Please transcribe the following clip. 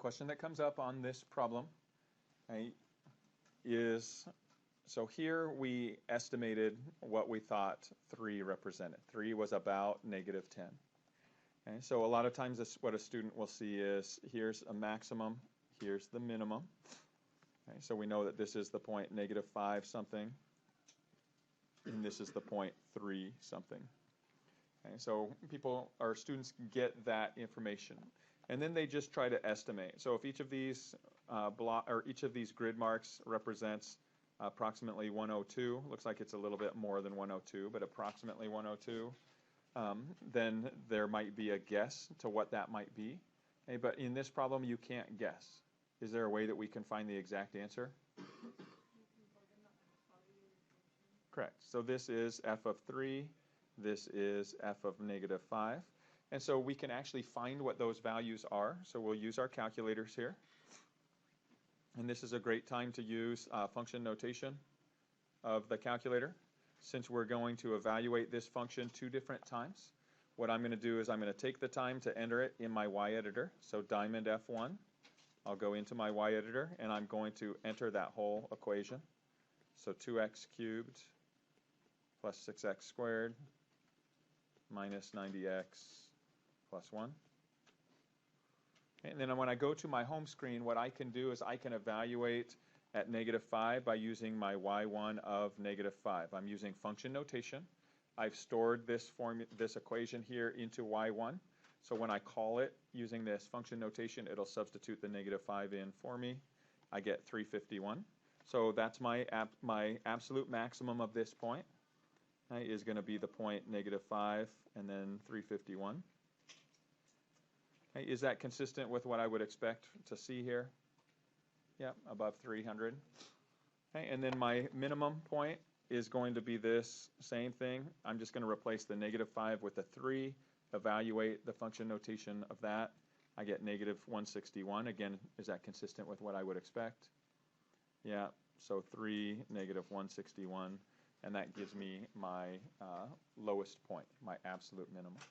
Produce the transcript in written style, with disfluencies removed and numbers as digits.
question that comes up on this problem, right, is, so here we estimated what we thought 3 represented. 3 was about -10. Okay, so a lot of times what a student will see is, here's a maximum, here's the minimum. Okay, so we know that this is the point -5 something, and this is the point 3 something. Okay, so students get that information, and then they just try to estimate. So if each of these each of these grid marks represents approximately 102, looks like it's a little bit more than 102, but approximately 102, then there might be a guess to what that might be. Okay, but in this problem, you can't guess. Is there a way that we can find the exact answer? Correct. So this is f of 3. This is f of -5. And so we can actually find what those values are. So we'll use our calculators here. And this is a great time to use function notation of the calculator. Since we're going to evaluate this function 2 different times, what I'm going to do is I'm going to take the time to enter it in my y editor. So diamond F1. I'll go into my y editor, and I'm going to enter that whole equation. So 2x cubed plus 6x squared minus 90x plus 1. And then when I go to my home screen, what I can do is I can evaluate at -5 by using my y1 of -5. I'm using function notation. I've stored this equation here into y1. So when I call it using this function notation, it'll substitute the -5 in for me. I get 351. So that's my absolute maximum of this point, right, is going to be the point -5 and then 351. Okay, is that consistent with what I would expect to see here? Yeah, above 300. Okay, and then my minimum point is going to be this same thing. I'm just going to replace the -5 with a 3, evaluate the function notation of that. I get -161. Again, is that consistent with what I would expect? Yeah, so 3, -161, and that gives me my lowest point, my absolute minimum.